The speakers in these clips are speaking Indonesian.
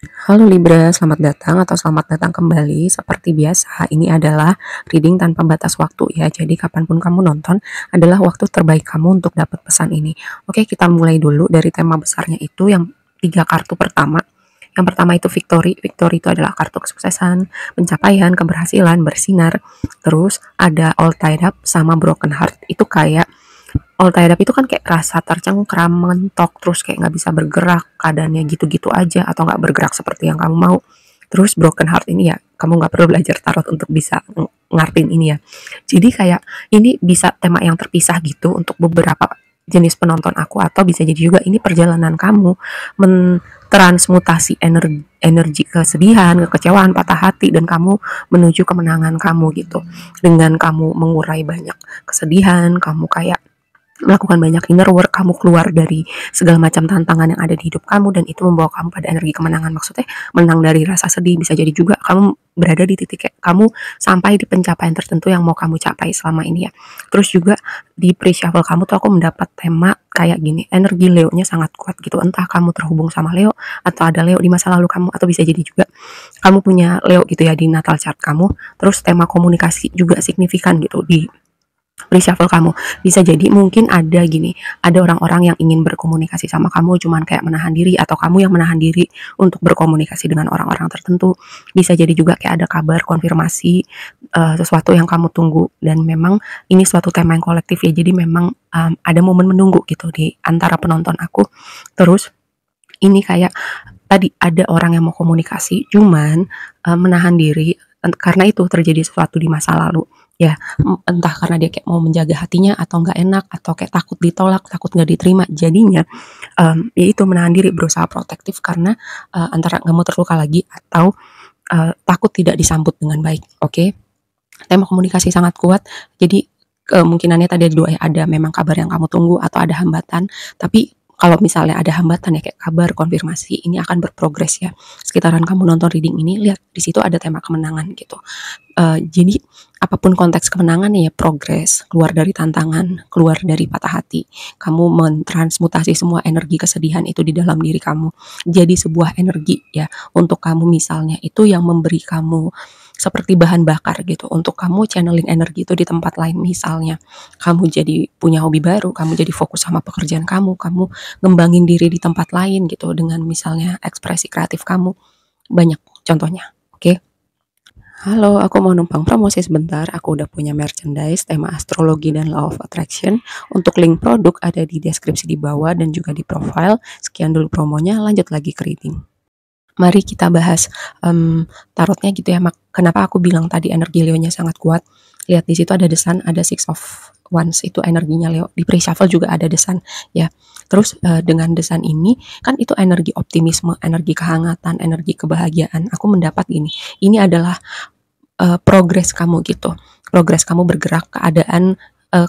Halo Libra, selamat datang atau selamat datang kembali. Seperti biasa, ini adalah reading tanpa batas waktu ya. Jadi kapanpun kamu nonton adalah waktu terbaik kamu untuk dapat pesan ini. Oke, kita mulai dulu dari tema besarnya itu yang 3 kartu pertama. Yang pertama itu victory. Victory itu adalah kartu kesuksesan, pencapaian, keberhasilan, bersinar. Terus ada all tied up sama broken heart. Itu kayak all tied up itu kan kayak rasa tercengkram, mentok, terus kayak nggak bisa bergerak, keadaannya gitu-gitu aja, atau nggak bergerak seperti yang kamu mau. Terus broken heart ini ya, kamu nggak perlu belajar tarot untuk bisa ngartin ini ya. Jadi kayak ini bisa tema yang terpisah gitu untuk beberapa jenis penonton aku, atau bisa jadi juga ini perjalanan kamu mentransmutasi energi kesedihan, kekecewaan, patah hati, dan kamu menuju kemenangan kamu gitu. Dengan kamu mengurai banyak kesedihan, kamu kayak melakukan banyak inner work, kamu keluar dari segala macam tantangan yang ada di hidup kamu, dan itu membawa kamu pada energi kemenangan. Maksudnya menang dari rasa sedih, bisa jadi juga kamu berada di titik kayak kamu sampai di pencapaian tertentu yang mau kamu capai selama ini ya. Terus juga di pre-shuffle kamu tuh aku mendapat tema kayak gini, energi Leo-nya sangat kuat gitu. Entah kamu terhubung sama Leo, atau ada Leo di masa lalu kamu, atau bisa jadi juga kamu punya Leo gitu ya di natal chart kamu. Terus tema komunikasi juga signifikan gitu di reshuffle kamu. Bisa jadi mungkin ada gini, ada orang-orang yang ingin berkomunikasi sama kamu cuman kayak menahan diri, atau kamu yang menahan diri untuk berkomunikasi dengan orang-orang tertentu. Bisa jadi juga kayak ada kabar konfirmasi sesuatu yang kamu tunggu, dan memang ini suatu tema yang kolektif ya. Jadi memang ada momen menunggu gitu di antara penonton aku. Terus ini kayak tadi ada orang yang mau komunikasi cuman menahan diri karena itu terjadi sesuatu di masa lalu ya. Entah karena dia kayak mau menjaga hatinya, atau nggak enak, atau kayak takut ditolak, takut nggak diterima, jadinya ya itu menahan diri, berusaha protektif karena antara nggak mau terluka lagi, atau takut tidak disambut dengan baik. Oke, tema komunikasi sangat kuat. Jadi kemungkinannya tadi ada dua ya, ada memang kabar yang kamu tunggu atau ada hambatan. Tapi kalau misalnya ada hambatan ya kayak kabar konfirmasi, ini akan berprogres ya. Sekitaran kamu nonton reading ini, lihat di situ ada tema kemenangan gitu. Jadi apapun konteks kemenangan ya, progres, keluar dari tantangan, keluar dari patah hati. Kamu mentransmutasi semua energi kesedihan itu di dalam diri kamu jadi sebuah energi ya, untuk kamu misalnya itu yang memberi kamu seperti bahan bakar gitu untuk kamu channeling energi itu di tempat lain. Misalnya kamu jadi punya hobi baru, kamu jadi fokus sama pekerjaan kamu ngembangin diri di tempat lain gitu dengan misalnya ekspresi kreatif kamu. Banyak contohnya. Oke. Halo, aku mau numpang promosi sebentar. Aku udah punya merchandise tema astrologi dan law of attraction. Untuk link produk ada di deskripsi di bawah dan juga di profile. Sekian dulu promonya, lanjut lagi ke reading. Mari kita bahas tarotnya gitu ya. Kenapa aku bilang tadi energi Leo-nya sangat kuat? Lihat di situ ada The Sun, ada Six of Wands, itu energinya Leo. Di pre-shuffle juga ada The Sun ya. Terus dengan The Sun ini kan itu energi optimisme, energi kehangatan, energi kebahagiaan. Aku mendapat ini adalah progres kamu gitu. Progres kamu bergerak, keadaan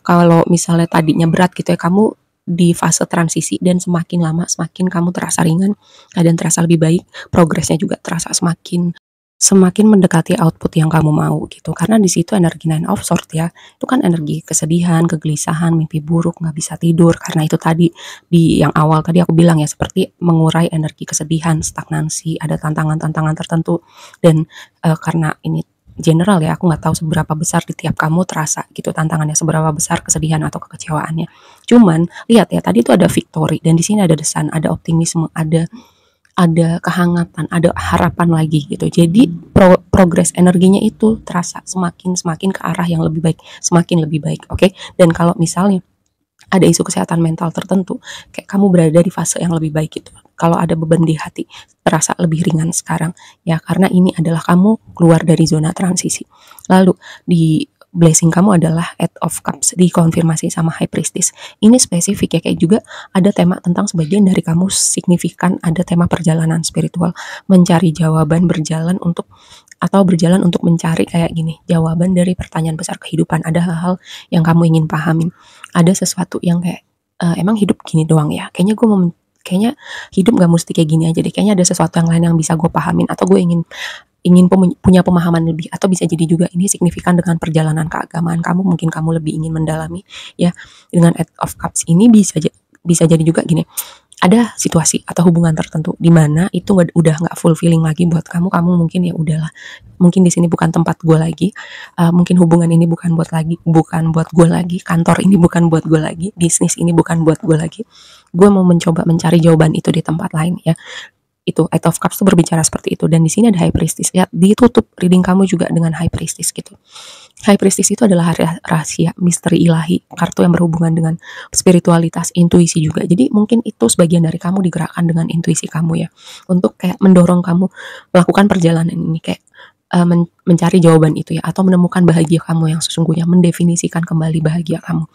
kalau misalnya tadinya berat gitu ya, kamu di fase transisi, dan semakin lama semakin kamu terasa ringan, keadaan terasa lebih baik, progresnya juga terasa semakin semakin mendekati output yang kamu mau gitu. Karena di situ energi Nine of Swords ya, itu kan energi kesedihan, kegelisahan, mimpi buruk, nggak bisa tidur. Karena itu tadi di yang awal tadi aku bilang ya, seperti mengurai energi kesedihan, stagnansi, ada tantangan-tantangan tertentu. Dan karena ini general ya, aku nggak tahu seberapa besar di tiap kamu terasa gitu tantangannya, seberapa besar kesedihan atau kekecewaannya. Cuman lihat ya, tadi itu ada victory, dan di sini ada The Sun, ada optimisme, ada kehangatan, ada harapan lagi gitu. Jadi progres energinya itu terasa semakin semakin ke arah yang lebih baik, semakin lebih baik. Oke. Dan kalau misalnya ada isu kesehatan mental tertentu, kayak kamu berada di fase yang lebih baik gitu. Kalau ada beban di hati, terasa lebih ringan sekarang ya, karena ini adalah kamu keluar dari zona transisi. Lalu di blessing kamu adalah Eight of Cups, dikonfirmasi sama High Priestess. Ini spesifik ya, kayak juga ada tema tentang sebagian dari kamu signifikan ada tema perjalanan spiritual, mencari jawaban, berjalan untuk mencari kayak gini, jawaban dari pertanyaan besar kehidupan. Ada hal-hal yang kamu ingin pahamin, ada sesuatu yang kayak emang hidup gini doang ya, kayaknya hidup gak mesti kayak gini aja deh, kayaknya ada sesuatu yang lain yang bisa gue pahamin, atau gue ingin ingin punya pemahaman lebih. Atau bisa jadi juga ini signifikan dengan perjalanan keagamaan kamu, mungkin kamu lebih ingin mendalami ya. Dengan Eight of Cups ini bisa jadi juga gini, ada situasi atau hubungan tertentu di mana itu udah nggak fulfilling lagi buat kamu mungkin ya udahlah, mungkin di sini bukan tempat gue lagi, mungkin hubungan ini bukan buat gue lagi, kantor ini bukan buat gue lagi, bisnis ini bukan buat gue lagi, gue mau mencoba mencari jawaban itu di tempat lain ya. Itu Eight of Cups tuh berbicara seperti itu, dan di sini ada High Priestess ya, ditutup reading kamu juga dengan High Priestess gitu. High Priestess itu adalah rahasia, misteri ilahi, kartu yang berhubungan dengan spiritualitas, intuisi juga. Jadi mungkin itu sebagian dari kamu digerakkan dengan intuisi kamu ya, untuk kayak mendorong kamu melakukan perjalanan ini, kayak mencari jawaban itu ya, atau menemukan bahagia kamu yang sesungguhnya, mendefinisikan kembali bahagia kamu.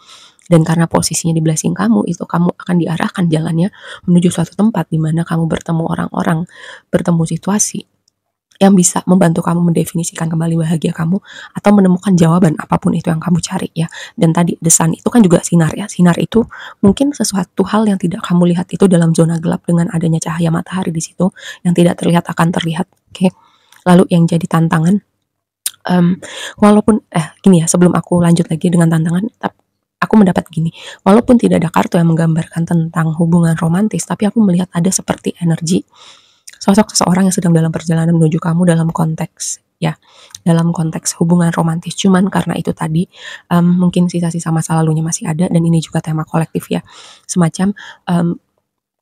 Dan karena posisinya di blessing kamu, itu kamu akan diarahkan jalannya menuju suatu tempat di mana kamu bertemu orang-orang, bertemu situasi yang bisa membantu kamu mendefinisikan kembali bahagia kamu atau menemukan jawaban apapun itu yang kamu cari ya. Dan tadi the sun itu kan juga sinar ya. Sinar itu mungkin sesuatu hal yang tidak kamu lihat itu dalam zona gelap, dengan adanya cahaya matahari di situ yang tidak terlihat akan terlihat. Oke. Lalu yang jadi tantangan, walaupun gini ya, sebelum aku lanjut lagi dengan tantangan, aku mendapat gini, walaupun tidak ada kartu yang menggambarkan tentang hubungan romantis, tapi aku melihat ada seperti energi sosok seseorang yang sedang dalam perjalanan menuju kamu dalam konteks ya, dalam konteks hubungan romantis. Cuman karena itu tadi, mungkin sisa-sisa masa lalunya masih ada, dan ini juga tema kolektif ya, semacam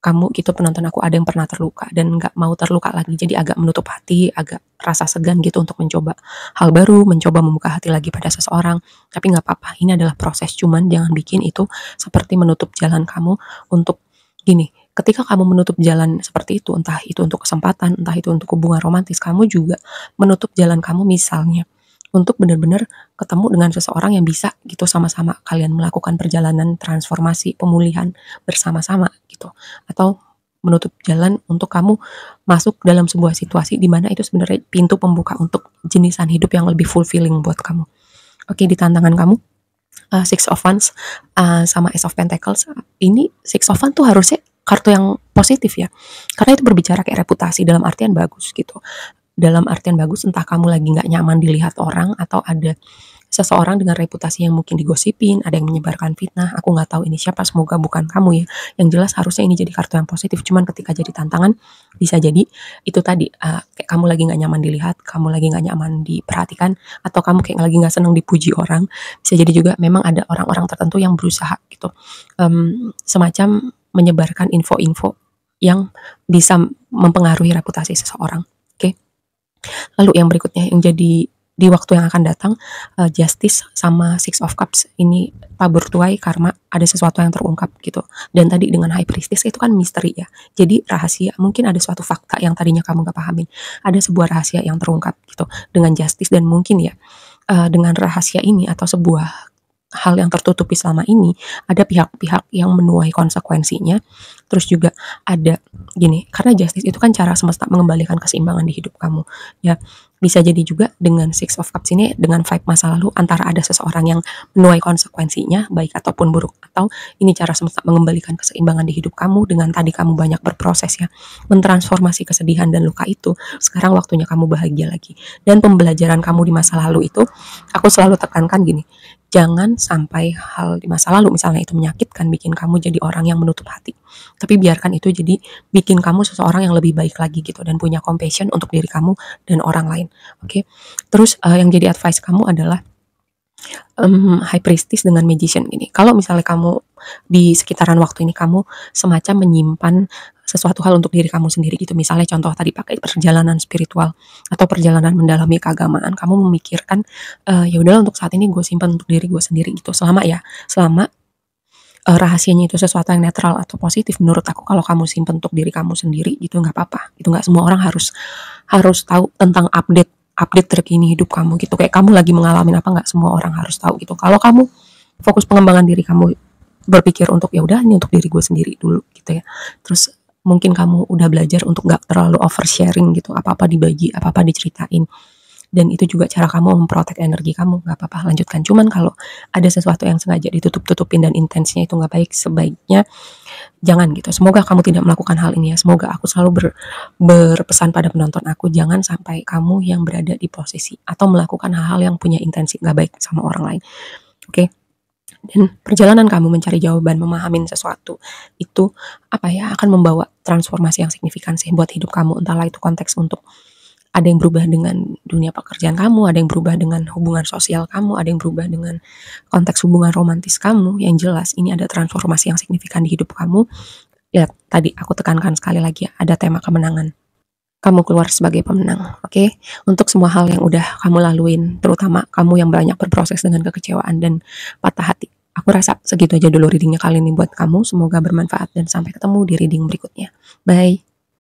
kamu gitu, penonton aku, ada yang pernah terluka dan nggak mau terluka lagi, jadi agak menutup hati, agak rasa segan gitu untuk mencoba hal baru, mencoba membuka hati lagi pada seseorang. Tapi nggak apa-apa, ini adalah proses, cuman jangan bikin itu seperti menutup jalan kamu untuk gini, ketika kamu menutup jalan seperti itu untuk kesempatan, entah itu untuk hubungan romantis, kamu juga menutup jalan kamu misalnya untuk benar-benar ketemu dengan seseorang yang bisa gitu sama-sama kalian melakukan perjalanan transformasi, pemulihan bersama-sama gitu. Atau menutup jalan untuk kamu masuk dalam sebuah situasi di mana itu sebenarnya pintu pembuka untuk jenisan hidup yang lebih fulfilling buat kamu. Oke, di tantangan kamu, Six of Wands sama Ace of Pentacles. Ini Six of Wands tuh harusnya kartu yang positif ya, karena itu berbicara kayak reputasi, dalam artian bagus gitu. Dalam artian bagus, entah kamu lagi nggak nyaman dilihat orang, atau ada seseorang dengan reputasi yang mungkin digosipin, ada yang menyebarkan fitnah, aku nggak tahu ini siapa, semoga bukan kamu ya. Yang jelas harusnya ini jadi kartu yang positif, cuman ketika jadi tantangan, bisa jadi itu tadi, kayak kamu lagi nggak nyaman dilihat, kamu lagi nggak nyaman diperhatikan, atau kamu kayak lagi nggak seneng dipuji orang. Bisa jadi juga memang ada orang-orang tertentu yang berusaha gitu, semacam menyebarkan info-info yang bisa mempengaruhi reputasi seseorang. Oke. Lalu yang berikutnya yang jadi di waktu yang akan datang, Justice sama Six of Cups ini tabur tuai karma, ada sesuatu yang terungkap gitu. Dan tadi dengan High Priestess itu kan misteri ya, jadi rahasia, mungkin ada suatu fakta yang tadinya kamu gak pahamin, ada sebuah rahasia yang terungkap gitu dengan Justice. Dan mungkin ya, dengan rahasia ini atau sebuah hal yang tertutupi selama ini, ada pihak-pihak yang menuai konsekuensinya. Terus juga ada gini, karena Justice itu kan cara semesta mengembalikan keseimbangan di hidup kamu ya. Bisa jadi juga dengan Six of Cups ini, dengan vibe masa lalu, antara ada seseorang yang menuai konsekuensinya baik ataupun buruk, atau ini cara semesta mengembalikan keseimbangan di hidup kamu dengan tadi kamu banyak berproses ya, mentransformasi kesedihan dan luka itu. Sekarang waktunya kamu bahagia lagi. Dan pembelajaran kamu di masa lalu itu, aku selalu tekankan gini, jangan sampai hal di masa lalu misalnya itu menyakitkan, bikin kamu jadi orang yang menutup hati, tapi biarkan itu jadi bikin kamu seseorang yang lebih baik lagi gitu, dan punya compassion untuk diri kamu dan orang lain. Oke. Terus yang jadi advice kamu adalah High Priestess dengan Magician gini. Kalau misalnya kamu di sekitaran waktu ini kamu semacam menyimpan sesuatu hal untuk diri kamu sendiri gitu, misalnya contoh tadi pakai perjalanan spiritual atau perjalanan mendalami keagamaan, kamu memikirkan ya udahlah untuk saat ini gue simpan untuk diri gue sendiri gitu, selama rahasianya itu sesuatu yang netral atau positif. Menurut aku kalau kamu simpen untuk diri kamu sendiri gitu nggak apa-apa, itu nggak semua orang harus tahu tentang update terkini hidup kamu gitu, kayak kamu lagi mengalami apa, nggak semua orang harus tahu gitu. Kalau kamu fokus pengembangan diri kamu, berpikir untuk ya udah ini untuk diri gue sendiri dulu gitu ya, terus mungkin kamu udah belajar untuk nggak terlalu oversharing gitu, apa-apa dibagi, apa-apa diceritain, dan itu juga cara kamu memprotek energi kamu, nggak apa-apa, lanjutkan. Cuman kalau ada sesuatu yang sengaja ditutup-tutupin dan intensinya itu nggak baik, sebaiknya jangan gitu. Semoga kamu tidak melakukan hal ini ya. Semoga aku selalu berpesan pada penonton aku, jangan sampai kamu yang berada di posisi atau melakukan hal-hal yang punya intensi nggak baik sama orang lain. Oke. Dan perjalanan kamu mencari jawaban, memahamin sesuatu, itu apa ya, akan membawa transformasi yang signifikan sih buat hidup kamu. Entahlah itu konteks untuk ada yang berubah dengan dunia pekerjaan kamu, ada yang berubah dengan hubungan sosial kamu, ada yang berubah dengan konteks hubungan romantis kamu. Yang jelas ini ada transformasi yang signifikan di hidup kamu. Ya, tadi aku tekankan sekali lagi, ada tema kemenangan. Kamu keluar sebagai pemenang, oke? Untuk semua hal yang udah kamu laluin, terutama kamu yang banyak berproses dengan kekecewaan dan patah hati. Aku rasa segitu aja dulu readingnya kali ini buat kamu. Semoga bermanfaat dan sampai ketemu di reading berikutnya. Bye.